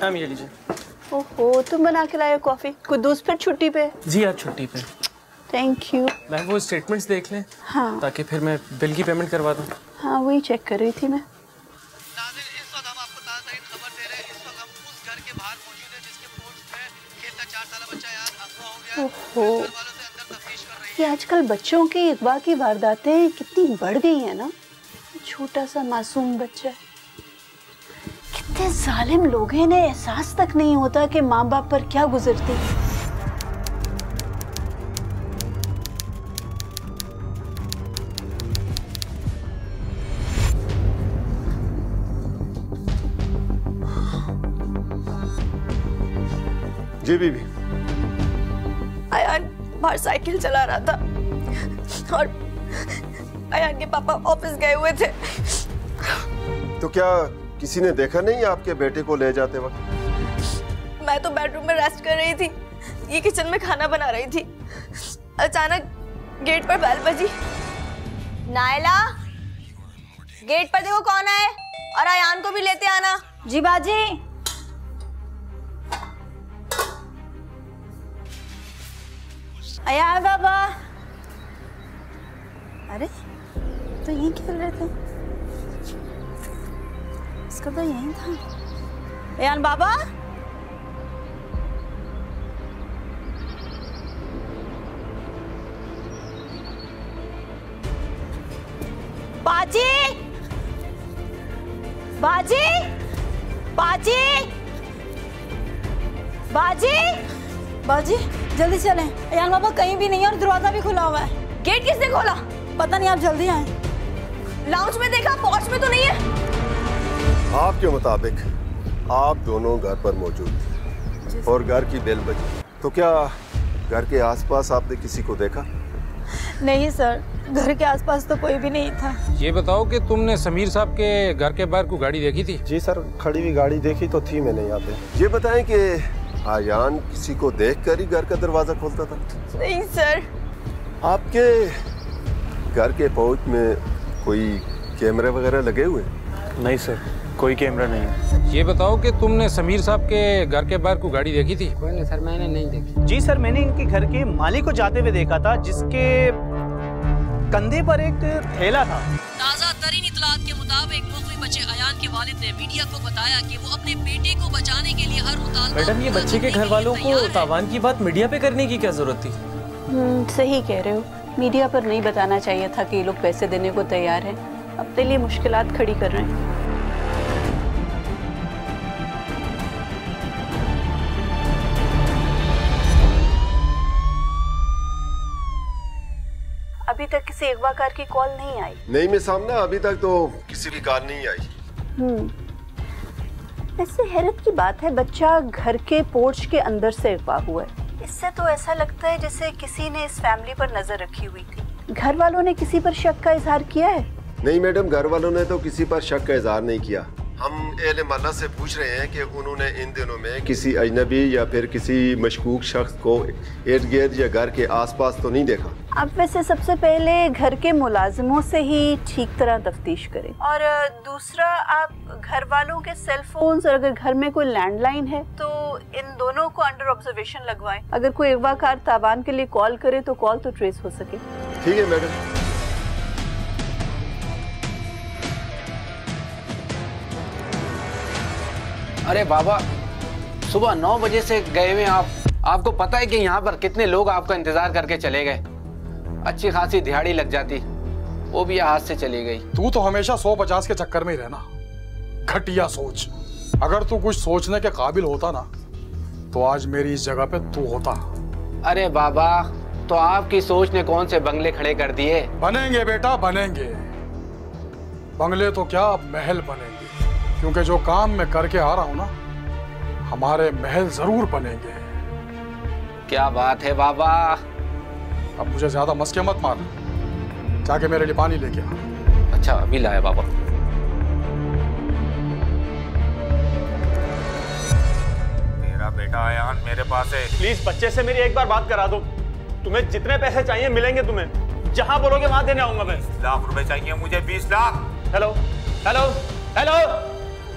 Ma'am ये लीजिए। ओहो, तुम बना के लाए हो कॉफी? कोई दोस्त फिर छुट्टी पे? जी आज छुट्टी पे। Thank you. मैम वो स्टेटमेंट्स देख लें। हाँ, ताकि फिर मैं बिल की पेमेंट करवा दूँ। हाँ वही चेक कर रही थी मैं। इस वक्त हम आपको ताज़ा तरीन खबर दे रहे हैं। इस वक्त हम उस घर के बाहर मौजूद हैं जिसके पोर्च में खेलता 4 साल बच्चा यार अगवा हो गया। ओहो, घर वालों से अंदर तफ्तीश कर रही है। ये आजकल बच्चों की अगवा की वारदातें कितनी बढ़ गई है ना। छोटा सा मासूम बच्चा, कितने जालिम लोग हैं, इन्हें एहसास तक नहीं होता कि माँ बाप पर क्या गुजरती है। जी बीबी। अयान बाहर साइकिल चला रहा था और अयान के पापा ऑफिस गए हुए थे। तो क्या किसी ने देखा नहीं आपके बेटे को ले जाते वक्त? मैं तो बेडरूम में रेस्ट कर रही थी, ये किचन में खाना बना रही थी। अचानक गेट पर बेल बजी। नायला, गेट पर देखो कौन है और अयान को भी लेते आना। जी बाजी। अयान बाबा। अरे तो यहीं खेल रहे थे, इसका तो यहीं था। अयान बाबा। बाजी, बाजी, बाजी, बाजी, बाजी जल्दी चलें। अयान बाबा कहीं भी नहीं है और दरवाजा भी खुला हुआ है। गेट किसने खोला? पता नहीं, आप जल्दी आए। लाउंज में देखा, पोर्च में तो नहीं है। आपके मुताबिक आप दोनों घर पर मौजूद थे और घर की बेल बजी, तो क्या घर के आसपास आपने किसी को देखा? नहीं सर, घर के आसपास तो कोई भी नहीं था। ये बताओ कि तुमने समीर साहब के घर के बाहर को गाड़ी देखी थी? जी सर, खड़ी हुई गाड़ी देखी तो थी, मैं नहीं आते। ये बताएं कि आयान किसी को देखकर ही घर का दरवाजा खोलता था? नहीं सर। आपके घर के पहुंच में कोई कैमरे वगैरह लगे हुए? नहीं सर, कोई कैमरा नहीं है। ये बताओ कि तुमने समीर साहब के घर के बाहर को गाड़ी देखी थी? कोई नहीं सर, मैंने नहीं देखी। जी सर, मैंने इनके घर के मालिक को जाते हुए देखा था, जिसके कंधे पर एक थैला था। ताज़ा तरीन इतलात के मुताबिक मुख्तलिफ बच्चे अयान के वालिद ने मीडिया को बताया कि वो अपने बेटे को बचाने के लिए हर मुतालबा। मैडम ये बच्चे के घर वालों को तावान की बात मीडिया पे करने की क्या जरूरत थी? सही कह रहे हो, मीडिया पर नहीं बताना चाहिए था कि ये लोग पैसे देने को तैयार हैं, अपने लिए मुश्किलात खड़ी कर रहे हैं। अभी तक किसी अगवाकार की कॉल नहीं आई? नहीं मैं सामने, अभी तक तो किसी की कॉल नहीं आई। ऐसे हैरत की बात है, बच्चा घर के पोर्च के अंदर से अगवा हुआ है। इससे तो ऐसा लगता है जैसे किसी ने इस फैमिली पर नजर रखी हुई थी। घर वालों ने किसी पर शक का इजहार किया है? नहीं मैडम, घर वालों ने तो किसी पर शक का इजहार नहीं किया। हम अहले महल्ला से पूछ रहे हैं कि उन्होंने इन दिनों में किसी अजनबी या फिर किसी मशकूक शख्स को इर्द गिर्द या घर के आसपास तो नहीं देखा। आप वैसे सबसे पहले घर के मुलाजिमों से ही ठीक तरह तफ्तीश करें, और दूसरा आप घर वालों के सेल फोन्स और अगर घर में कोई लैंडलाइन है तो इन दोनों को अंडर ऑब्जर्वेशन लगवाएं। अगर कोई अगवाकार तावान के लिए कॉल करे तो कॉल तो ट्रेस हो सके। ठीक है मैडम। अरे बाबा, सुबह 9 बजे से गए हुए आप, आपको पता है कि यहाँ पर कितने लोग आपका इंतजार करके चले गए। अच्छी खासी दिहाड़ी लग जाती, वो भी हाथ से चली गई। तू तो हमेशा 150 के चक्कर में ही रहना, घटिया सोच। अगर तू कुछ सोचने के काबिल होता ना तो आज मेरी इस जगह पे तू होता। अरे बाबा, तो आपकी सोच ने कौन से बंगले खड़े कर दिए? बनेंगे बेटा बनेंगे, बंगले तो क्या अब महल बनेंगे, क्योंकि जो काम मैं करके आ रहा हूँ ना, हमारे महल जरूर बनेंगे। क्या बात है बाबा। अब मुझे ज्यादा मस्के मत मार, जाके मेरे लिए पानी लेके आ। अच्छा अभी लाया बाबा। मेरा बेटा अयान मेरे पास है। प्लीज बच्चे से मेरी एक बार बात करा दो। तुम्हें जितने पैसे चाहिए मिलेंगे, तुम्हें जहां बोलोगे वहां देने आऊंगा मैं। 20 लाख रुपए चाहिए मुझे, 20 लाख। हेलो हेलो हेलो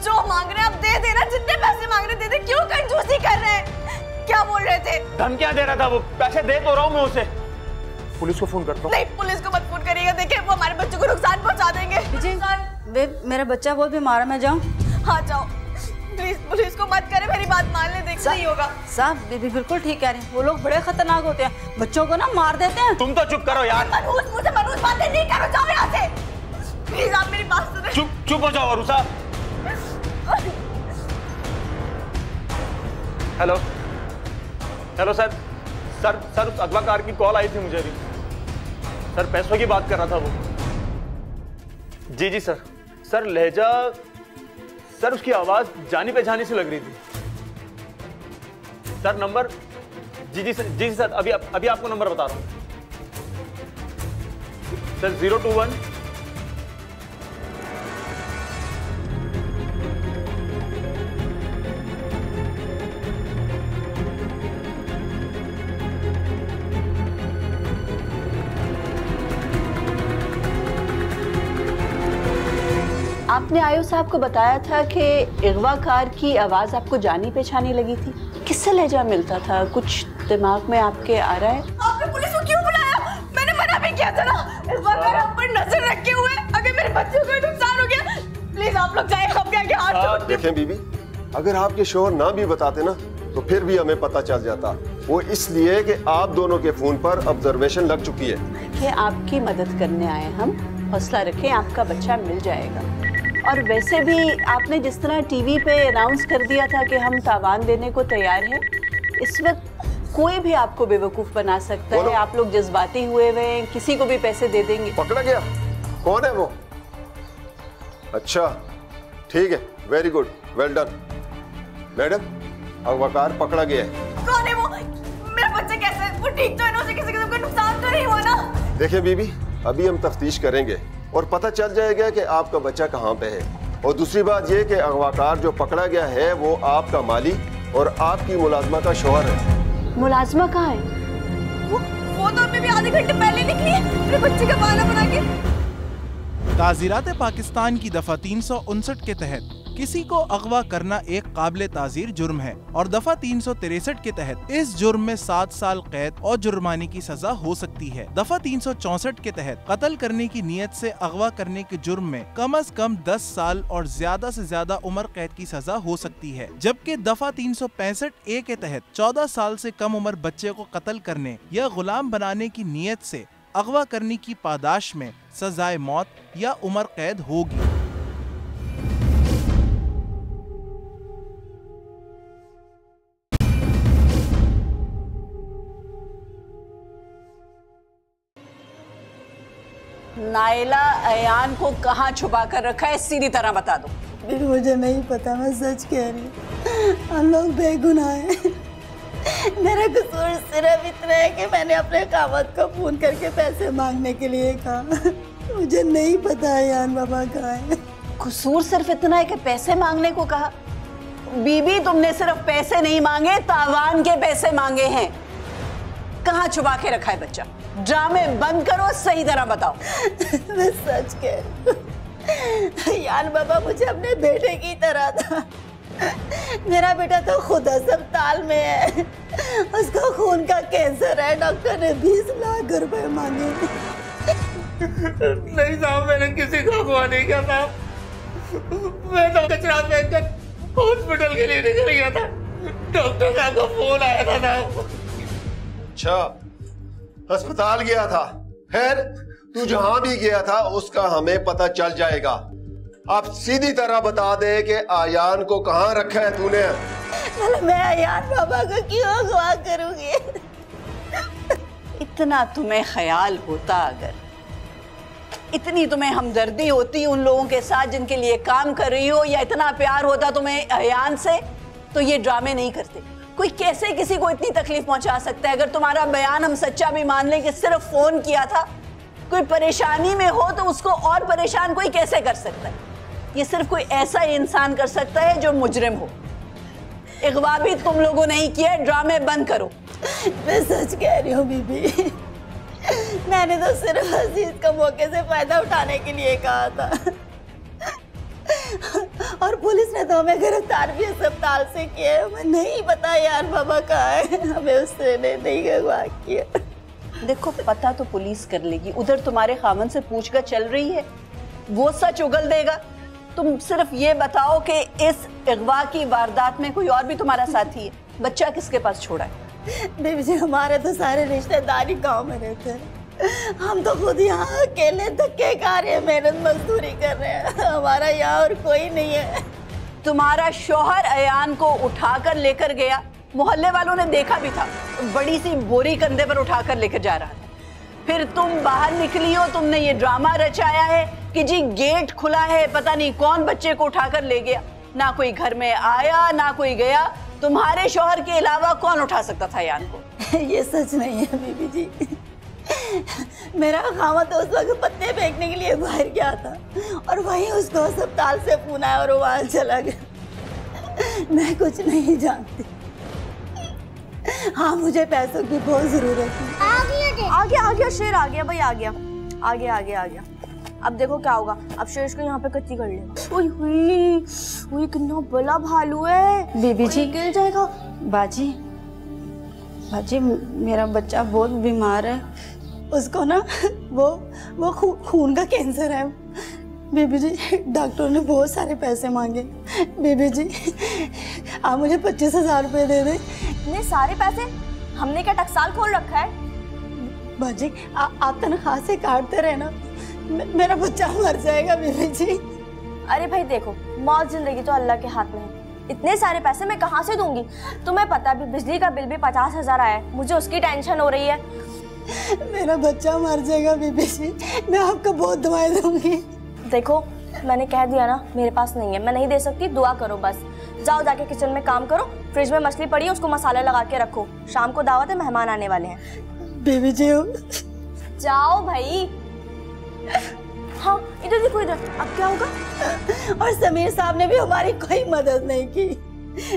जो मांग रहे हैं आप दे देना, जितने पैसे मांग रहे दे दे, क्यों कंजूसी कर रहे हैं? क्या बोल रहे थे? धमकियां दे रहा था वो, पैसे दे तो रहा हूँ मैं उसे। पुलिस को फोन करता हूँ। नहीं, पुलिस को मत फोन करिएगा, देखिए वो हमारे बच्चों को नुकसान पहुंचा देंगे। वे मेरा बच्चा बहुत बीमार है, मैं जाऊँ? हाँ जाओ, प्लीज पुलिस को मत करे, मेरी बात मान ले, देख नहीं होगा। साहब बीबी बिल्कुल ठीक कह रहे हैं, वो लोग बड़े खतरनाक होते हैं, बच्चों को ना मार देते हैं। तुम तो चुप करो यार। मुझे बातें नहीं करो, जाओ यहाँ से प्लीज, आप मेरी बात सुनो। चुप हो जाओ अरुषा। हेलो हेलो सर अगवाकार की कॉल आई थी मुझे अभी। सर पैसों की बात कर रहा था वो। जी सर लहजा, सर उसकी आवाज जानी पहचानी सी लग रही थी। सर नंबर, जी सर अभी आपको नंबर बता रहा हूँ सर। 021 आपने आयो साहब को बताया था कि अगवाकार की आवाज आपको जानी पहचानी लगी थी। किससे लहजा मिलता था, कुछ दिमाग में आपके आ रहा है? आपने पुलिस को क्यों बुलाया? मैंने मना भी किया था ना। अगवाकार आप पर नजर रखे हुए, अगर मेरे बच्चों को नुकसान हो गया, प्लीज आप लोग जाए, हम आगे हाथ। देखें बीबी, अगर आपके शोहर ना भी बताते ना तो फिर भी हमें पता चल जाता। वो इसलिए कि आप दोनों के फोन पर ऑब्जर्वेशन लग चुकी है। कि आपकी मदद करने आए हम, हौसला रखें, आपका बच्चा मिल जाएगा। और वैसे भी आपने जिस तरह टीवी पे अनाउंस कर दिया था कि हम तावान देने को तैयार हैं, इस वक्त कोई भी आपको बेवकूफ बना सकता है। आप लोग जज्बाती हुए हैं, किसी को भी पैसे दे देंगे। पकड़ा गया? कौन है वो? अच्छा ठीक है, very good, well done. Madam, अगवाकार पकड़ा गया है। कौन है वो? मेरा बच्चा कैसा है? वो ठीक तो है ना? उसे किसी किस्म का नुकसान तो नहीं हुआ ना? देखिए बीबी, अभी हम तफ्तीश करेंगे और पता चल जाएगा कि आपका बच्चा कहाँ पे है। और दूसरी बात ये कि अगवाकार जो पकड़ा गया है वो आपका माली और आपकी मुलाजमा का शौहर है। मुलाजमा कहाँ है? वो तो अभी भी आधे घंटे पहले निकली है, मेरे बच्चे का बहाना बना के। ताज़ीरात पाकिस्तान की दफा 359 के तहत किसी को अगवा करना एक काबिल ताज़ीर जुर्म है और दफा 363 के तहत इस जुर्म में 7 साल कैद और जुर्माने की सजा हो सकती है। दफा 364 के तहत कत्ल करने की नीयत से अगवा करने के जुर्म में कम से कम 10 साल और ज्यादा से ज्यादा उम्र कैद की सजा हो सकती है। जबकि दफा 365A के तहत 14 साल से कम उम्र बच्चे को कत्ल करने या गुलाम बनाने की नीयत से अगवा करने की पादाश में सजाए मौत या उम्र कैद होगी। नायला अयान को कहाँ छुपा कर रखा है, सीधी तरह बता दो। फिर मुझे नहीं पता, मैं सच कह रही हूँ, हम लोग बेगुनाह हैं। मेरा कसूर सिर्फ इतना है कि मैंने अपने कावत को फोन करके पैसे मांगने के लिए कहा। मुझे नहीं पता अयान बाबा कहाँ है। कसूर सिर्फ इतना है कि पैसे मांगने को कहा? बीबी, तुमने सिर्फ पैसे नहीं मांगे, तावान के पैसे मांगे हैं। कहाँ छुपा के रखा है बच्चा? ड्रामे बंद करो, सही तरह बताओ। मैं सच कह रही हूँ, यार बाबा मुझे अपने बेटे की तरह था। मेरा बेटा तो खुद अस्पताल में है, उसको खून का कैंसर है, डॉक्टर ने 20 लाख रुपए मांगे। नहीं साहब, मैंने किसी को अगवा नहीं किया था। मैं तो कचरा फेंककर हॉस्पिटल के लिए निकल गया था, डॉक्टर साहब का फोन आया था साहब। अच्छा, अस्पताल गया था? खैर, तू जहां भी गया था उसका हमें पता चल जाएगा। आप सीधी तरह बता दे कि आयान को कहाँ रखा है तूने। मैं आयान बाबा को क्यों अगवा करूंगी? इतना तुम्हें ख्याल होता, अगर इतनी तुम्हें हमदर्दी होती उन लोगों के साथ जिनके लिए काम कर रही हो, या इतना प्यार होता तुम्हें अयान से, तो ये ड्रामे नहीं करते। कोई कैसे किसी को इतनी तकलीफ पहुंचा सकता है? अगर तुम्हारा बयान हम सच्चा भी मान लें कि सिर्फ फोन किया था, कोई परेशानी में हो तो उसको और परेशान कोई कैसे कर सकता है? ये सिर्फ कोई ऐसा इंसान कर सकता है जो मुजरिम हो। अगवा भी तुम लोगों ने ही किया, ड्रामे बंद करो। मैं सच कह रही हूँ बीबी, मैंने तो सिर्फ अजीज का मौके से फायदा उठाने के लिए कहा था, और और पुलिस ने तो हमें गिरफ्तार भी अस्पताल से किया है। हमें नहीं पता यार बाबा कहाँ है, हमें उसने नहीं अगवा किया। देखो पता तो पुलिस कर लेगी, उधर तुम्हारे खामन से पूछकर चल रही है, वो सच उगल देगा। तुम सिर्फ ये बताओ कि इस अगवा की वारदात में कोई और भी तुम्हारा साथी है? बच्चा किसके पास छोड़ा है? देवी जी हमारे तो सारे रिश्तेदार गांव में रहते हैं, हम तो खुद यहाँ अकेले धक्के खा रहे हैं, मेहनत मजदूरी कर रहे हैं, हमारा यहाँ और कोई नहीं है। तुम्हारा शौहर अयान को उठाकर लेकर गया, मोहल्ले वालों ने देखा भी था, बड़ी सी बोरी कंधे पर उठाकर लेकर जा रहा था। फिर तुम बाहर निकली हो, तुमने ये ड्रामा रचाया है कि जी गेट खुला है, पता नहीं कौन बच्चे को उठाकर ले गया। ना कोई घर में आया ना कोई गया, तुम्हारे शौहर के अलावा कौन उठा सकता था अयान को? ये सच नहीं है बीबी जी, मेरा खामा तो उस वक्त पत्ते फेंकने के लिए बाहर गया था और वहीं उसको अस्पताल से फोन आया और वो वहां चला गया। मैं कुछ नहीं जानती। हाँ मुझे पैसों की बहुत जरूरत है। आ गया शेर, आ गया भाई, आ गया। अब देखो क्या होगा, अब शेर को यहाँ पे कच्ची कर ले। ओए हुई कितना बड़ा भालू है बीबी जी। गिर जाएगा। बाजी मेरा बच्चा बहुत बीमार है, उसको ना वो खून का कैंसर है। बीबी जी डॉक्टर ने बहुत सारे पैसे मांगे। बीबी जी आप मुझे 25,000 रुपए दे दें। इतने सारे पैसे? हमने क्या टकसाल खोल रखा है? बाजी आप तनख्वाह से काटते रहे ना, मेरा बच्चा मर जाएगा बीबी जी। अरे भाई देखो, मौत जिंदगी तो अल्लाह के हाथ में है, इतने सारे पैसे मैं कहाँ से दूंगी? तुम्हें पता भी बिजली का बिल भी 50,000 आया है, मुझे उसकी टेंशन हो रही है। मेरा बच्चा मर जाएगा बीबी जी, मैं आपको बहुत दवाएं दूंगी। देखो मैंने कह दिया ना, मेरे पास नहीं है, मैं नहीं दे सकती, दुआ करो बस। जाओ जाके किचन में काम करो, फ्रिज में मछली पड़ी है उसको मसाले लगा के रखो, शाम को दावत है, मेहमान आने वाले हैं। बीबी जी जाओ भाई। हाँ इधर देखो, इधर अब क्या होगा? और समीर साहब ने भी हमारी कोई मदद नहीं की,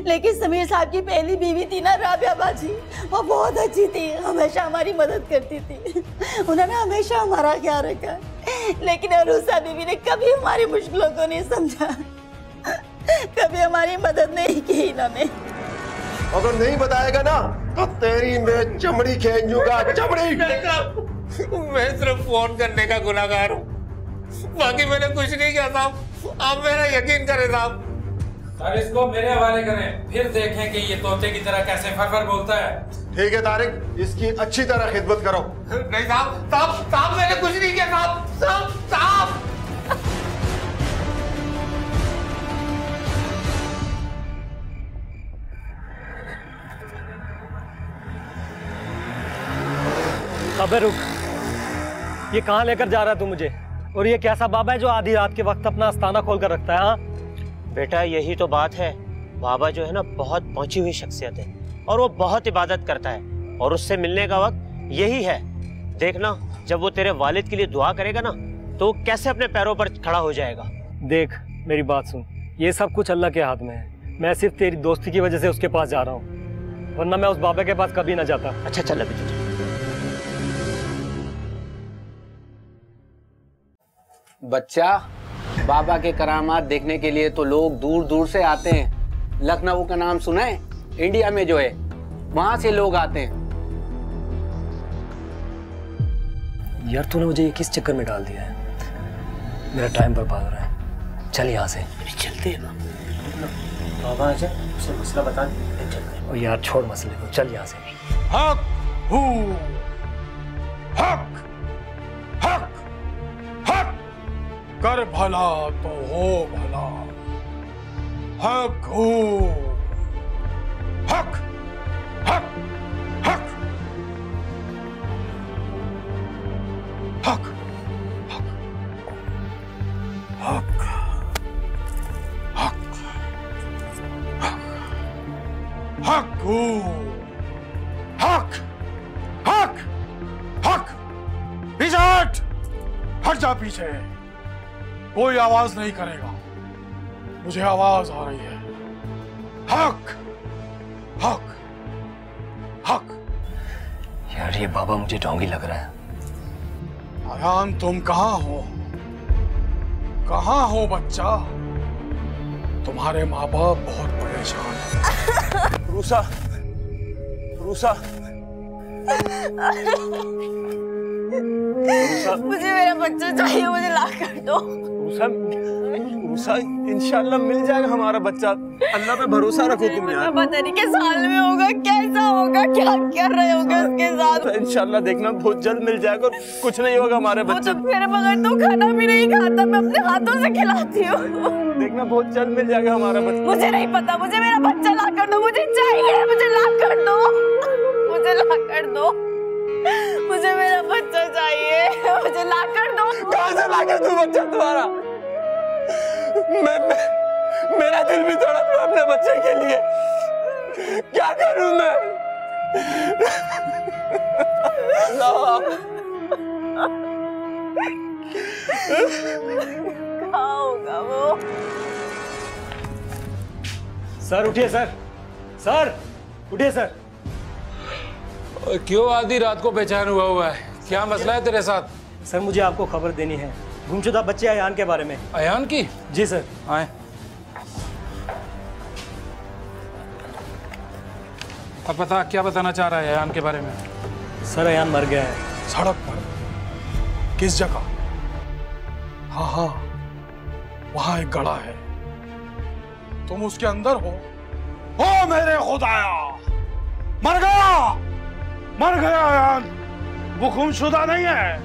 लेकिन समीर साहब की पहली बीवी थी ना राबिया बाजी, वो बहुत अच्छी थी, हमेशा हमारी मदद करती थी, उन्होंने हमेशा हमारा ख्याल रखा। लेकिन अरूसा बीवी ने कभी हमारी मुश्किलों को नहीं समझा, कभी हमारी मदद नहीं की इन्होंने। अगर नहीं बताएगा ना तो तेरी मैं चमड़ी खींच दूंगा, चमड़ी। मैं सिर्फ फोन करने का गुनाहगार हूँ, बाकी मैंने कुछ नहीं किया साहब, आप मेरा यकीन करें साहब। सर इसको मेरे हवाले करें, फिर देखें कि ये तोते की तरह कैसे फर बोलता है। ठीक है तारिक, इसकी अच्छी तरह खिदमत करो। नहीं साहब मैंने कुछ नहीं किया साहब। अबे रुक, ये कहाँ लेकर जा रहा है तू मुझे? और ये कैसा बाबा है जो आधी रात के वक्त अपना आस्थाना खोल कर रखता है? हाँ बेटा यही तो बात है, बाबा जो है ना बहुत पहुंची हुई शख्सियत है और वो बहुत इबादत करता है और उससे मिलने का वक्त यही है। देखना जब वो तेरे वालिद के लिए दुआ करेगा ना तो कैसे अपने पैरों पर खड़ा हो जाएगा। देख मेरी बात सुन, ये सब कुछ अल्लाह के हाथ में है, मैं सिर्फ तेरी दोस्ती की वजह से उसके पास जा रहा हूँ, वरना मैं उस बाबा के पास कभी ना जाता। अच्छा चल अभी तुझे बच्चा, बाबा के करामात देखने के लिए तो लोग दूर दूर से आते हैं। लखनऊ का नाम सुना है? इंडिया में जो है वहां से लोग आते हैं। यार तूने मुझे ये किस चक्कर में डाल दिया है? मेरा टाइम बर्बाद हो रहा है, चल यहाँ से। चलते हैं बाबा, आजा उसे मसला बता दे। और यार छोड़ मसले को, चल यहाँ से। हक हू, हक हक हक, कर भला तो हो भला। हक हू, हक हक हक हक हक हक हक हू, हक हक हक। पीछे हट, हट जा पीछे। कोई आवाज नहीं करेगा, मुझे आवाज आ रही है। हक हक हक। यार ये बाबा मुझे ढोंगी लग रहा है। अयान तुम कहाँ हो? कहाँ हो बच्चा? तुम्हारे माँ बाप बहुत परेशान हैं। रूसा, रूसा, मुझे मेरा बच्चा चाहिए, मुझे ला कर दो। रूसा, रूसा, इंशाल्लाह मिल जाएगा हमारा बच्चा। अल्लाह पे भरोसा रखो तुम यार। पता नहीं किस हाल में होगा, कैसा होगा, क्या कर रहे होगे उसके साथ। इंशाल्लाह देखना बहुत जल्द मिल जाएगा और कुछ नहीं होगा हमारे बच्चे। वो तो मेरे बगैर तो खाना भी नहीं खाता, मैं अपने हाथों से खिलाती हूँ। देखना बहुत जल्द मिल जाएगा हमारा बच्चा। मुझे नहीं पता, मुझे मेरा बच्चा ला कर दो, मुझे चाहिए, मुझे ला कर दो, मुझे ला कर दो, मुझे मेरा बच्चा चाहिए, मुझे ला कर दो। कहाँ से ला कर दूं बच्चा तुम्हारा? मेरा दिल भी तड़प रहा अपने बच्चे के लिए, क्या करूं मैं? कहाँ होगा वो? सर उठिए सर, सर उठिए सर। क्यों आधी रात को बेचैन हुआ है? क्या मसला है तेरे साथ? सर मुझे आपको खबर देनी है गुमशुदा बच्चे अयान के बारे में। अयान की? जी सर। आए। अब बता, क्या बताना चाह रहा है अयान के बारे में? सर अयान मर गया है। सड़क पर? किस जगह? हाँ हाँ, वहां एक गड़ा है, तुम उसके अंदर हो। ओ मेरे खुदाया, मर गया, मर गया अयान। वो गुमशुदा नहीं है,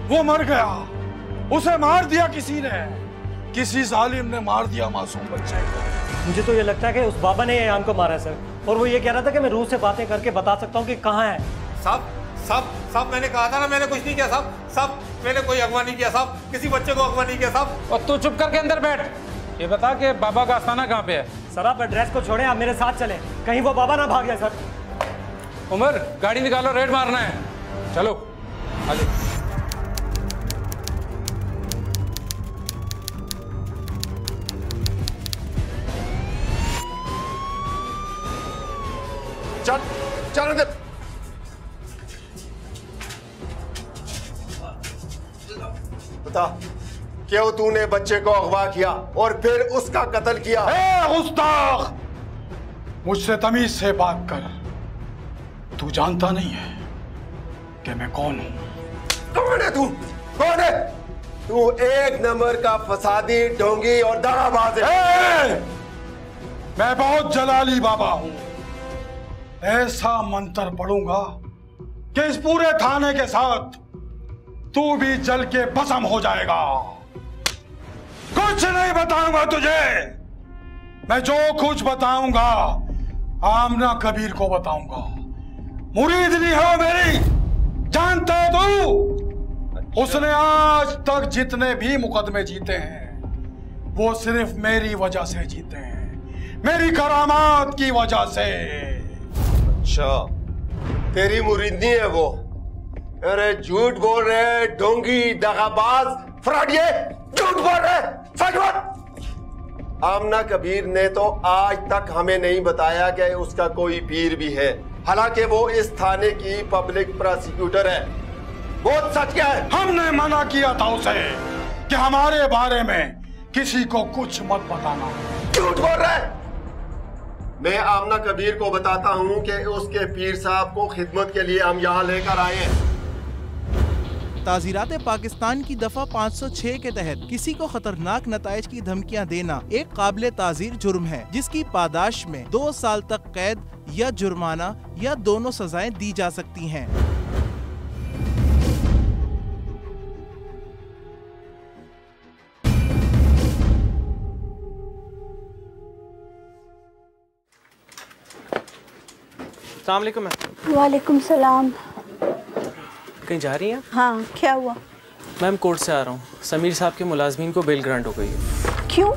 वो मर गया। उसे मार दिया किसी ने, किसी जालिम ने मार दिया मासूम बच्चे को। मुझे तो ये लगता है कि उस बाबा ने अयान को मारा है सर, और वो ये कह रहा था कि मैं रूह से बातें करके बता सकता हूँ कि कहाँ है। साहब मैंने कहा था ना, मैंने कुछ नहीं किया साहब, मैंने कोई अगवा नहीं किया साहब, किसी बच्चे को अगवा नहीं किया साहब। और तू चुप करके अंदर बैठ। ये बता कि बाबा का आस्थाना कहाँ पे है? सर आप एड्रेस को छोड़ें, आप मेरे साथ चलें, कहीं वो बाबा ना भाग जाए। सर उमर गाड़ी निकालो, रेड मारना है। चलो आगे। चल चल अंदर। बता, क्यों तूने बच्चे को अगवा किया और फिर उसका कत्ल किया? गुस्ताख, मुझसे तमीज से बात कर। तू जानता नहीं है कि मैं कौन हूं? कौन है तू? कौन है तू? एक नंबर का फसादी, ढोंगी और दगाबाज है। मैं बहुत जलाली बाबा हूं। ऐसा मंत्र पढ़ूंगा कि इस पूरे थाने के साथ तू भी जल के भस्म हो जाएगा। कुछ नहीं बताऊंगा तुझे। मैं जो कुछ बताऊंगा आमना कबीर को बताऊंगा। मुरीद नहीं हो मेरी, जानता है तू? उसने आज तक जितने भी मुकदमे जीते हैं वो सिर्फ मेरी वजह से जीते हैं, मेरी करामात की वजह से। अच्छा, तेरी मुरीद नहीं है वो? अरे झूठ बोल रहे, ढोंगी, दगाबाज, फ्रॉडिये, झूठ बोल रहे, सच बोल। आमना कबीर ने तो आज तक हमें नहीं बताया कि उसका कोई पीर भी है, हालांकि वो इस थाने की पब्लिक प्रोसिक्यूटर है। बहुत सच क्या है? हमने मना किया था उसे कि हमारे बारे में किसी को कुछ मत बताना। झूठ बोल रहा है। मैं आमना कबीर को बताता हूँ कि उसके पीर साहब को खिदमत के लिए हम यहाँ लेकर आए हैं। ताज़ीरात पाकिस्तान की दफा 506 के तहत किसी को खतरनाक नताइज की धमकियां देना एक काबिल ताज़ीर जुर्म है, जिसकी पादाश में 2 साल तक कैद या जुर्माना या दोनों सजाएं दी जा सकती हैं। अस्सलाम वालेकुम मैम। वालेकुम सलाम। कहीं जा रही हैं? हाँ, क्या हुआ? मैम कोर्ट से आ रहा हूँ। समीर साहब के मुलाजमीन को बेल ग्रांट हो गई है। क्यों?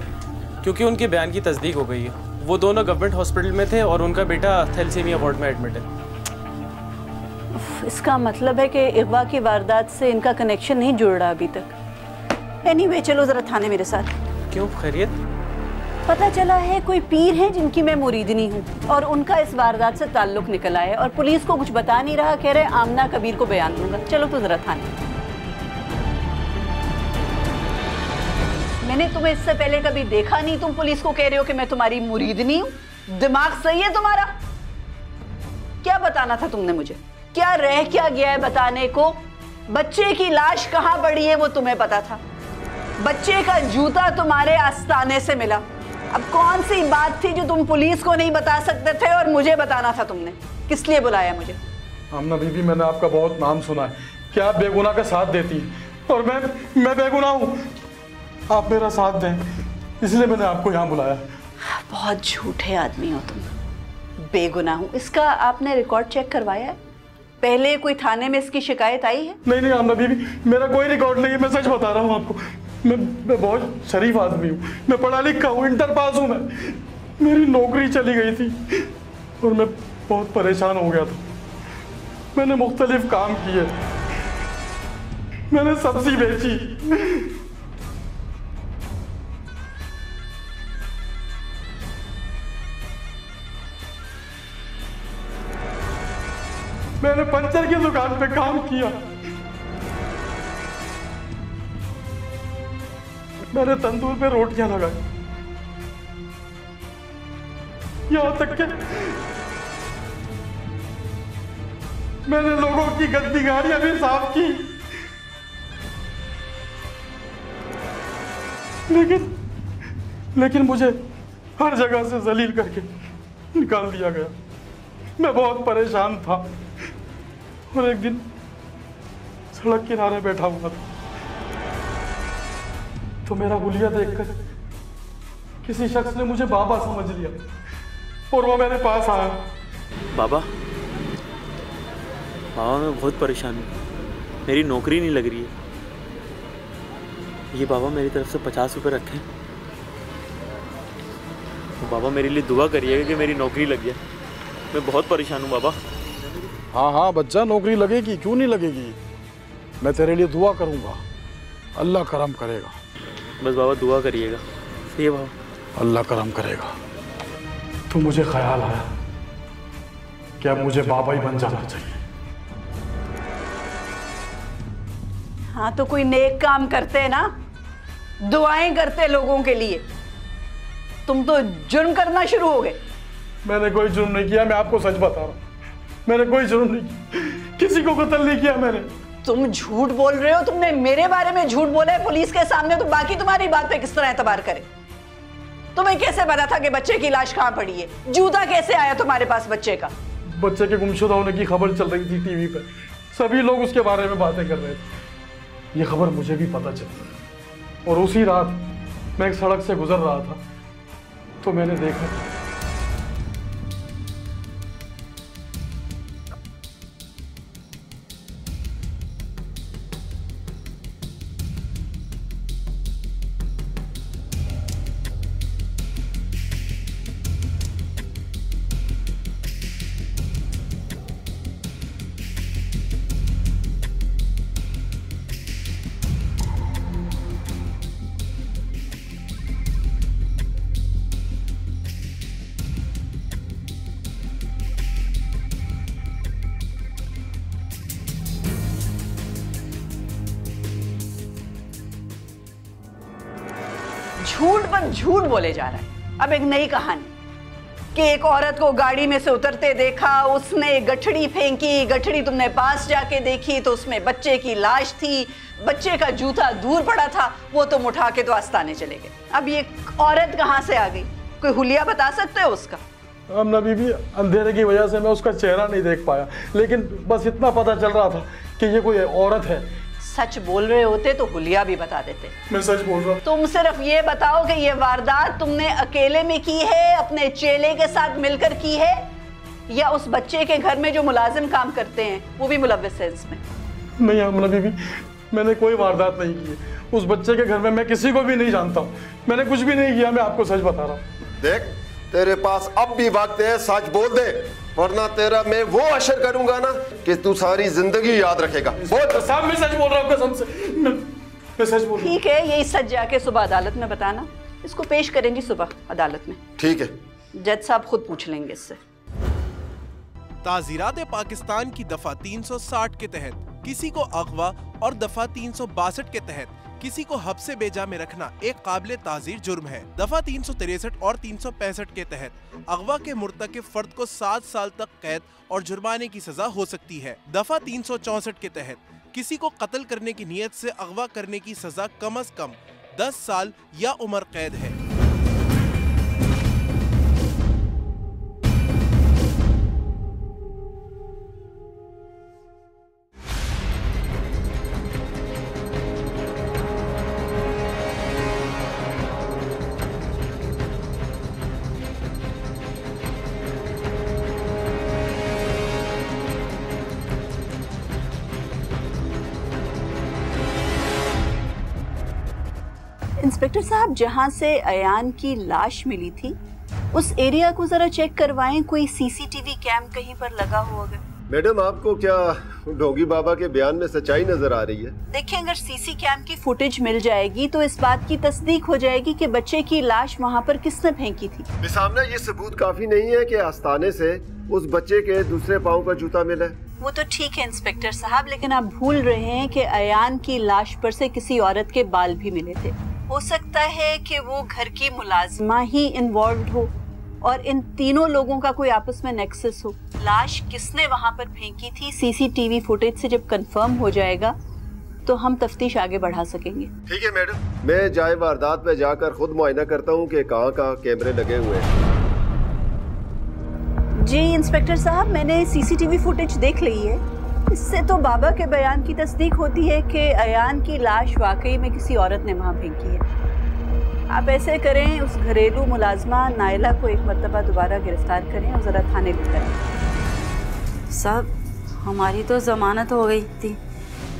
क्योंकि उनके बयान की तस्दीक हो गई है। वो दोनों गवर्नमेंट हॉस्पिटल में थे और उनका बेटा थैलेसीमिया वार्ड में एडमिट है। इसका मतलब है कि अगवा की वारदात से इनका कनेक्शन नहीं जुड़ रहा अभी तक। एनीवे, चलो जरा थाने मेरे साथ। क्यों, खैरियत? पता चला है कोई पीर है जिनकी मैं मुरीदनी हूँ और उनका इस वारदात से ताल्लुक निकला है और पुलिस को कुछ बता नहीं रहा, कह रहे आमना कबीर को बयान दूंगा। चलो तो जरा थाने। मैंने तुम्हें इससे पहले कभी देखा नहीं, तुम पुलिस को कह रहे हो कि मैं तुम्हारी मुरीदनी हूँ? दिमाग सही है तुम्हारा? क्या बताना था तुमने मुझे? क्या रह क्या गया है बताने को? बच्चे की लाश कहाँ पड़ी है वो तुम्हें पता था, बच्चे का जूता तुम्हारे आस्ताने से मिला। अब कौन सी बात थी जो तुम पुलिस को नहीं बता सकते थे और मुझे बताना था तुमने? किस लिए बुलाया मुझे? आमना बीबी, मैंने आपका बहुत नाम सुना है कि आप बेगुनाह का साथ देती हैं और मैं बेगुनाह हूँ। आप मेरा साथ दें, इसलिए मैंने आपको यहाँ बुलाया। बहुत झूठे आदमी हो तुम। बेगुनाह हूँ, इसका आपने रिकॉर्ड चेक करवाया है? पहले कोई थाने में इसकी शिकायत आई है? नहीं आमना बीबी, मेरा कोई रिकॉर्ड नहीं है, मैं सच बता रहा हूँ आपको। मैं बहुत शरीफ आदमी हूँ, मैं पढ़ा लिखा हूँ, इंटर पास हूँ। मैं मेरी नौकरी चली गई थी और मैं बहुत परेशान हो गया था। मैंने मुख्तलिफ काम किए, मैंने सब्जी बेची, मैंने पंचर की दुकान पे काम किया, मैंने तंदूर पे रोटियां लगाई, यहां तक कि मैंने लोगों की गंदी गाड़ियां भी साफ की। लेकिन मुझे हर जगह से जलील करके निकाल दिया गया। मैं बहुत परेशान था और एक दिन सड़क किनारे बैठा हुआ था तो मेरा हुलिया देखकर किसी शख्स ने मुझे बाबा समझ लिया और वो मेरे पास आया। बाबा मैं बहुत परेशान हूँ, मेरी नौकरी नहीं लग रही है। ये बाबा मेरी तरफ से 50 रुपये रखें, तो बाबा मेरे लिए दुआ करिएगा कि मेरी नौकरी लग जाए। मैं बहुत परेशान हूँ बाबा। हाँ बच्चा, नौकरी लगेगी, क्यों नहीं लगेगी। मैं तेरे लिए दुआ करूँगा, अल्लाह करम करेगा। बस बाबा दुआ करिएगा। सही है बाबा, अल्लाह करम करेगा। तो मुझे ख्याल आया कि अब मुझे बाबा ही बन जाना चाहिए। हाँ तो कोई नेक काम करते ना, दुआएं करते लोगों के लिए। तुम तो जुर्म करना शुरू हो गए। मैंने कोई जुर्म नहीं किया, मैं आपको सच बता रहा हूँ, मैंने कोई जुर्म नहीं किया, किसी को कत्ल नहीं किया मैंने। तुम झूठ बोल रहे हो, तुमने मेरे बारे में झूठ बोला है पुलिस के सामने, तो बाकी तुम्हारी बात पे किस तरह एतबार करे? तुम्हें कैसे पता था कि बच्चे की लाश कहाँ पड़ी है? जूता कैसे आया तुम्हारे पास बच्चे का? बच्चे के गुमशुदा होने की खबर चल रही थी टीवी पे, सभी लोग उसके बारे में बातें कर रहे थे। ये खबर मुझे भी पता चली और उसी रात मैं एक सड़क से गुजर रहा था तो मैंने देखा झूठ पर झूठ बोले जा रहा है। अब एक नई कहानी कि एक औरत को गाड़ी में से उतरते देखा, उसने गठड़ी फेंकी, गठड़ी तुमने पास जाके देखी तो उसमें बच्चे की लाश थी, बच्चे का जूता दूर पड़ा था, वो तुम उठा के तो आस्ताने चले गए। अब ये औरत कहाँ से आ गई? कोई हुलिया बता सकते हो उसका? आमना बीबी, अंधेरे की वजह से मैं उसका चेहरा नहीं देख पाया, लेकिन बस इतना पता चल रहा था कि ये कोई औरत है। सच बोल रहे होते तो हुलिया भी बता देते। मैं सच बोल रहा हूँ। तुम सिर्फ ये बताओ कि ये वारदात तुमने अकेले में की है, अपने चेले के साथ मिलकर की है, या उस बच्चे के घर में जो मुलाजिम काम करते हैं वो भी मुलव्विस है इसमें? नहीं आमना बीबी, मैंने कोई वारदात नहीं की है। उस बच्चे के घर में मैं किसी को भी नहीं जानता हूँ, मैंने कुछ भी नहीं किया, मैं आपको सच बता रहा हूँ। देख, तेरे पास अब भी वक्त है, सच बोल दे, वरना तेरा मैं वो असर करूंगा ना कि तू सारी जिंदगी याद रखेगा। साहब मैं सच बोल रहा हूँ कसम से, मैं सच बोल रहा हूँ। ठीक है, यही सच जाके सुबह अदालत में बताना। इसको पेश करेंगी सुबह अदालत में। ठीक है, जज साहब खुद पूछ लेंगे इससे। ताज़ीरात पाकिस्तान की दफा 360 के तहत किसी को अगवा और दफा 362 के तहत किसी को हब्से बेजा में रखना एक काबिले ताज़ीर जुर्म है। दफा 363 और 365 के तहत अगवा के मुर्तकिब फर्द को 7 साल तक कैद और जुर्माने की सजा हो सकती है। दफा 364 के तहत किसी को कत्ल करने की नीयत से अगवा करने की सजा कम से कम 10 साल या उम्र कैद है। इंस्पेक्टर साहब, जहां से अयान की लाश मिली थी उस एरिया को जरा चेक करवाएं, कोई सीसीटीवी कैम कहीं पर लगा हो अगर। मैडम, आपको क्या डोगी बाबा के बयान में सच्चाई नजर आ रही है? देखिए, अगर सीसी कैम की फुटेज मिल जाएगी तो इस बात की तस्दीक हो जाएगी कि बच्चे की लाश वहाँ पर किसने फेंकी थी। सामने ये सबूत काफी नहीं है कि आस्ताने से उस बच्चे के दूसरे पाँव का जूता मिला। वो तो ठीक है इंस्पेक्टर साहब, लेकिन आप भूल रहे हैं कि अयान की लाश पर से किसी औरत के बाल भी मिले थे। हो सकता है कि वो घर की मुलाजिमा ही इन्वॉल्व हो और इन तीनों लोगों का कोई आपस में नेक्सस हो। लाश किसने वहाँ पर फेंकी थी, सीसीटीवी फुटेज से जब कंफर्म हो जाएगा तो हम तफ्तीश आगे बढ़ा सकेंगे। ठीक है मैडम, मैं जाए वारदात पे जाकर खुद मुआयना करता हूँ कि कहाँ कहाँ कैमरे लगे हुए हैं। जी इंस्पेक्टर साहब, मैंने सीसीटीवी फुटेज देख ली है। इससे तो बाबा के बयान की तस्दीक होती है कि अयान की लाश वाकई में किसी औरत ने वहाँ फेंकी है। आप ऐसे करें, उस घरेलू मुलाजमा नायला को एक मर्तबा दोबारा गिरफ्तार करें और ज़रा थाने लेकर आएं। साहब, हमारी तो ज़मानत हो गई थी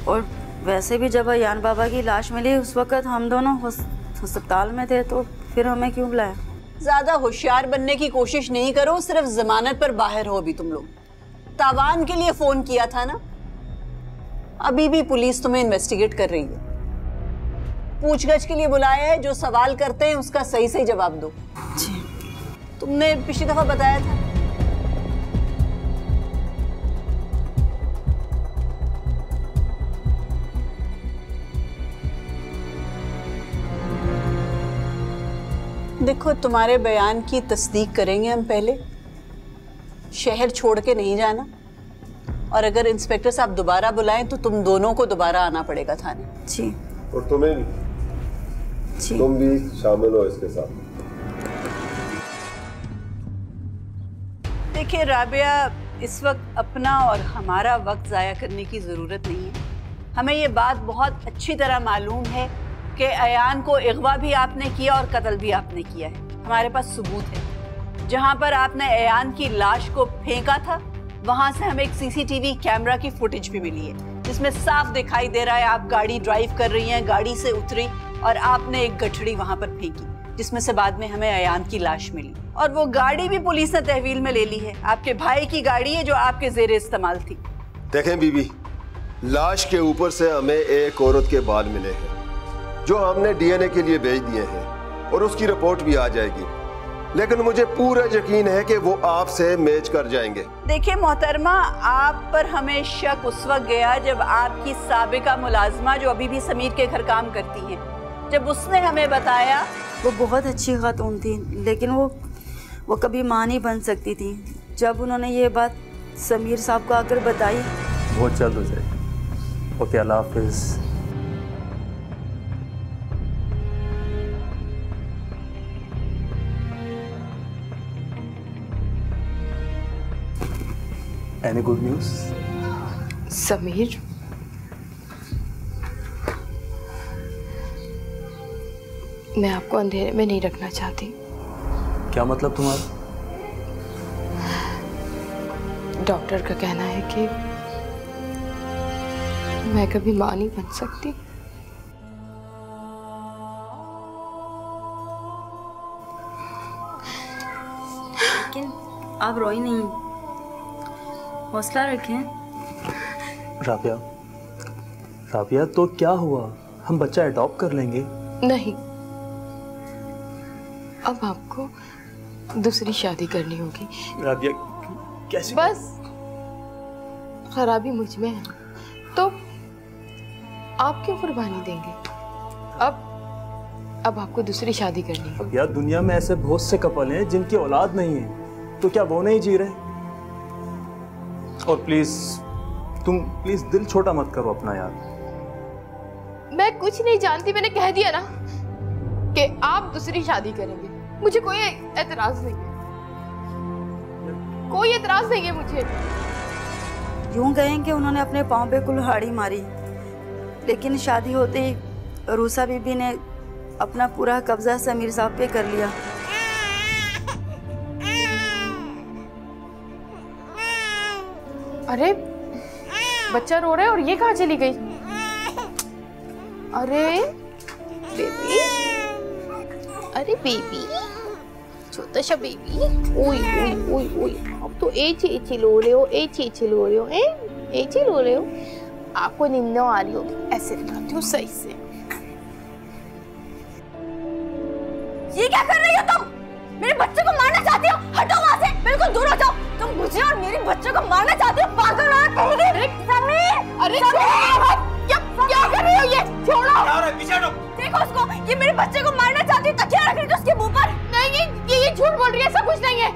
और वैसे भी जब अयान बाबा की लाश मिली उस वक़्त हम दोनों अस्पताल में थे, तो फिर हमें क्यों बुलाया? ज़्यादा होशियार बनने की कोशिश नहीं करो, सिर्फ जमानत पर बाहर हो अभी तुम लोग। तावान के लिए फोन किया था ना, अभी भी पुलिस तुम्हें इन्वेस्टिगेट कर रही है। पूछगछ के लिए बुलाया है, जो सवाल करते हैं उसका सही सही जवाब दो। जी। तुमने पिछली दफा बताया था। देखो, तुम्हारे बयान की तस्दीक करेंगे हम, पहले शहर छोड़ के नहीं जाना, और अगर इंस्पेक्टर साहब दोबारा बुलाएं तो तुम दोनों को दोबारा आना पड़ेगा थाने। जी। और तुम्हें भी। जी। तुम भी शामिल हो इसके साथ। देखिए राबिया, इस वक्त अपना और हमारा वक्त जाया करने की जरूरत नहीं है। हमें ये बात बहुत अच्छी तरह मालूम है कि अयान को अगवा भी आपने किया और कत्ल भी आपने किया है। हमारे पास सबूत है। जहां पर आपने अयान की लाश को फेंका था वहां से हमें एक सीसीटीवी कैमरा की फुटेज भी मिली है, जिसमें साफ दिखाई दे रहा है आप गाड़ी ड्राइव कर रही हैं, गाड़ी से उतरी और आपने एक गठड़ी वहां पर फेंकी, जिसमें से बाद में हमें अयान की लाश मिली। और वो गाड़ी भी पुलिस ने तहवील में ले ली है। आपके भाई की गाड़ी है जो आपके जेरे इस्तेमाल थी। देखें बीबी, लाश के ऊपर से हमें एक औरत के बाल मिले हैं जो हमने डीएनए के लिए भेज दिए हैं और उसकी रिपोर्ट भी आ जाएगी, लेकिन मुझे पूरा यकीन है कि वो आपसे मैच कर जाएंगे। देखिए मोहतरमा, आप पर हमें शक उस वक्त गया जब आपकी साबिका मुलाजमा जो अभी भी समीर के घर काम करती हैं, जब उसने हमें बताया। वो बहुत अच्छी खातून थी, लेकिन वो कभी मां नहीं बन सकती थी। जब उन्होंने ये बात समीर साहब को आकर बताई, बहुत जल्द हो जाएगी। ओके, अल्लाह हाफिज़। Any good news? समीर, मैं आपको अंधेरे में नहीं रखना चाहती। क्या मतलब तुम्हारा? डॉक्टर का कहना है कि मैं कभी मां नहीं बन सकती। लेकिन आप रोई नहीं, हौसला रखें। राबिया, राबिया, तो क्या हुआ? हम बच्चा अडॉप्ट कर लेंगे। नहीं, अब आपको दूसरी शादी करनी होगी। राबिया, कैसे? बस खराबी मुझ में है तो आप क्यों कुर्बानी देंगे? अब आपको दूसरी शादी करनी है। यार दुनिया में ऐसे बहुत से कपल हैं जिनकी औलाद नहीं है, तो क्या वो नहीं जी रहे? और तुम प्लीज दिल छोटा मत करो अपना यार। मैं कुछ नहीं जानती, मैंने कह दिया ना कि आप दूसरी शादी करेंगे। मुझे कोई एतराज नहीं है, कोई एतराज नहीं है मुझे। यूं कहें कि उन्होंने अपने पाँव पे कुल्हाड़ी मारी, लेकिन शादी होते ही रूसा बीबी ने अपना पूरा कब्जा समीर साहब पे कर लिया। अरे बच्चा रो रहा है और ये कहाँ चली गई? अरे बेबी, अरे बेबी, छोटा सा बेबी। ओए ओए ओए ओए, अब तो एची लो रहे हो, एची लो रहे हो, एची लो रहे हो। आपको नींद आ रही होगी, ऐसे दिखाती हूँ सही से। ये क्या कर रही हो तुम? मेरे बच्चे को मारना चाहती हो? हटो वहाँ से, बिल्कुल दूर हो जाओ। तुम मुझे और मेरे बच्चे को मारना चाहती हो? पागल हो कहीं? समीर, अरे क्या कर रही हो? ये छोड़ो। पीछे हटो। देखो उसको, ये मेरे बच्चे को मारना चाहती है। तकिया रख रही थी उसके मुंह पर। नहीं, ये झूठ बोल रही है, ऐसा कुछ नहीं है।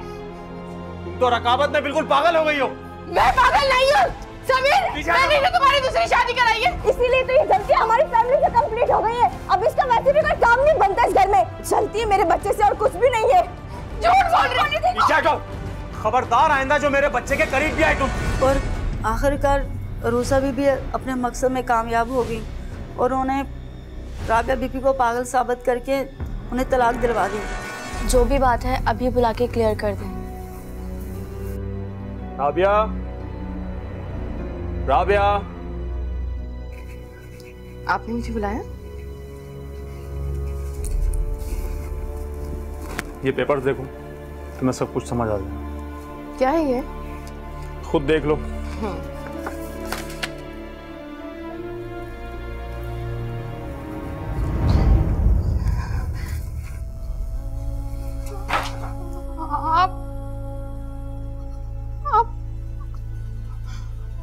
तुम तो रकाबत में बिल्कुल पागल हो गई हो। मैं पागल नहीं हूँ समीर, मैंने तो तुम्हारी दूसरी शादी कराई है। इसीलिए तो ये गलती हमारी फैमिली से कंप्लीट हो गई है। अब इसका वैसे भी कोई काम नहीं बनता इस घर में। चलती है मेरे बच्चे से और कुछ भी नहीं है। झूठ बोल रही है। पीछे हटो, खबरदार आइंदा जो मेरे बच्चे के करीब भी आए तुम। और आखिरकार रूसा बीबी अपने मकसद में कामयाब हो गई और उन्हें राबिया बीबी को पागल साबित करके उन्हें तलाक दिलवा दी। जो भी बात है अभी बुला के क्लियर कर दें। राबिया, राबिया, आपने मुझे बुलाया? ये पेपर्स देखो, तुम्हें सब कुछ समझ आ जाए। क्या है ये? खुद देख लो।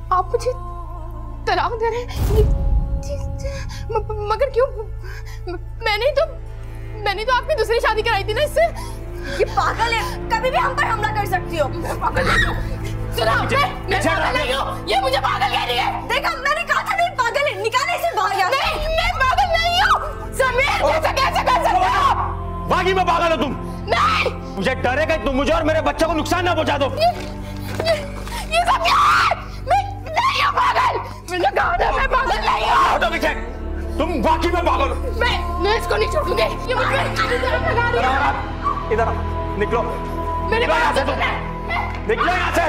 आप मुझे तलाक दे रहे हैं? मगर क्यों? मैंने तो आपकी दूसरी शादी कराई थी ना इससे। ये पागल है, कभी भी हम पर हमला कर सकती हो। मैं पागल नहीं हूँ। सुनो, मैं पागल नहीं हूँ। ये मुझे पागल कह रही है। देखा, मैंने कहा था नहीं पागल है। निकाले इसे बाहर यहाँ से। नहीं, मैं पागल नहीं हूँ। समीर, ऐसा कैसे कर सकते हो? बाकी में पागल हो तुम। नहीं, मुझे डर है कि तुम मुझे और मेरे बच्चे को नुकसान ना पहुंचा दो। ये सब क्या है? मैं नहीं हूँ पागल। मैंने कहा था मैं पागल नहीं हूँ। हटो पीछे, तुम वाकई में पागल हो। मैं इसको नहीं छोड़ूंगी। ये मुझे लगा रही है। इधर निकलो, मेरे यहाँ से तुम, निकलो यहाँ से।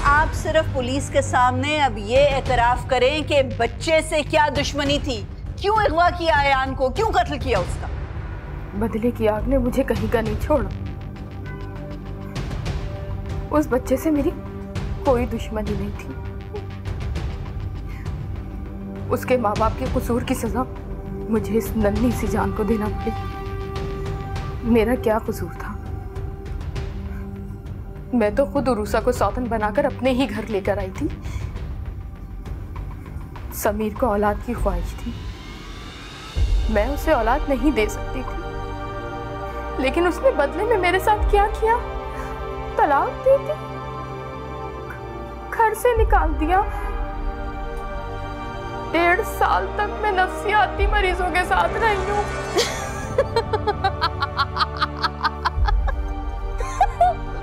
आप सिर्फ पुलिस के सामने अब ये एतराफ करें कि बच्चे से क्या दुश्मनी थी, क्यों अगवा किया अयान को, क्यों कत्ल किया उसका। बदले की आग ने मुझे कहीं का नहीं छोड़ा। उस बच्चे से मेरी कोई दुश्मनी नहीं थी। उसके माँ बाप के कसूर की सजा मुझे इस नन्ही सी जान को देना पड़ी। मेरा क्या कसूर था? मैं तो खुद उरूसा को सौतन बनाकर अपने ही घर लेकर आई थी। समीर को औलाद की ख्वाहिश थी, मैं उसे औलाद नहीं दे सकती थी, लेकिन उसने बदले में मेरे साथ क्या किया? तलाक दे दी, घर से निकाल दिया। 1.5 साल तक मैं नफ्सियाती मरीजों के साथ रही हूँ।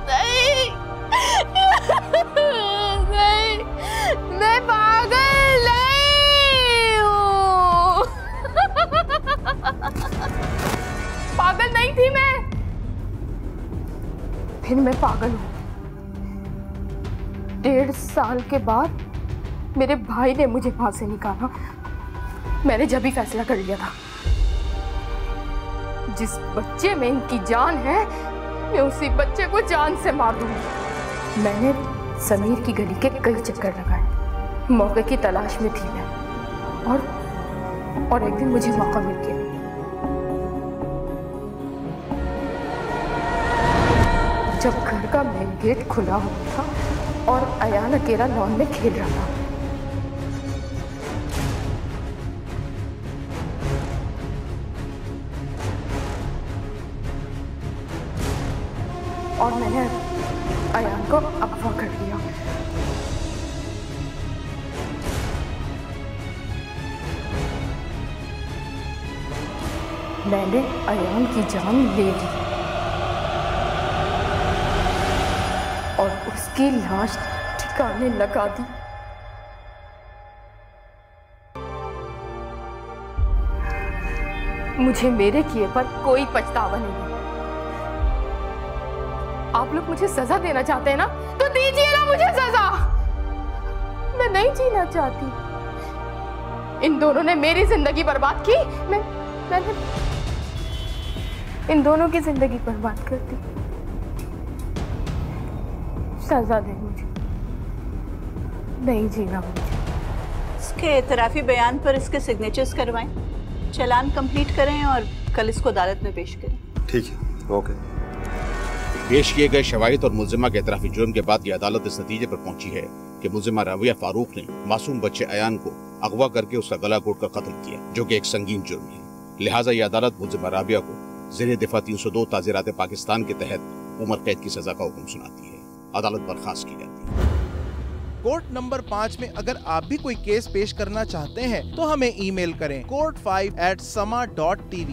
नहीं, नहीं, मैं पागल नहीं हूँ। पागल नहीं थी मैं, फिर मैं पागल हूँ। 1.5 साल के बाद मेरे भाई ने मुझे वहां से निकाला। मैंने जब ही फैसला कर लिया था, जिस बच्चे में इनकी जान है मैं उसी बच्चे को जान से मार दूंगी। मैंने समीर की गली के कई चक्कर लगाए, मौके की तलाश में थी मैं, और एक दिन मुझे मौका मिल गया। जब घर का मेन गेट खुला हुआ था और अयान अकेला लॉन में खेल रहा था, और मैंने अयान को अगवा कर लिया। मैंने अयान की जान ले ली और उसकी लाश ठिकाने लगा दी। मुझे मेरे किए पर कोई पछतावा नहीं है। आप लोग मुझे सजा देना चाहते हैं ना, तो दीजिए ना मुझे सजा। मैं नहीं जीना चाहती। इन दोनों ने मेरी जिंदगी बर्बाद की। मैंने इन दोनों की जिंदगी बर्बाद कर दी। सजा दे मुझे, नहीं जीना मुझे। इसके एतराफी बयान पर इसके सिग्नेचर्स करवाएं, चालान कंप्लीट करें और कल इसको अदालत में पेश करें। ठीक है, ओके। पेश किए गए शवाहिद और मुल्जिमा के एतराफी जुर्म के बाद ये अदालत इस नतीजे पर पहुंची है कि मुल्जिमा राबिया फारूक ने मासूम बच्चे अयान को अगवा करके उसका गला घोटकर कत्ल किया, जो कि एक संगीन जुर्म है। लिहाजा ये अदालत मुल्जिमा राबिया को ज़ेरे दिफा 302 ताज़ीरात पाकिस्तान के तहत उम्र कैद की सजा का हुक्म सुनाती है। अदालत बर्खास्त की जाती है। कोर्ट नंबर 5 में अगर आप भी कोई केस पेश करना चाहते हैं तो हमें ईमेल करें court5@sama.tv।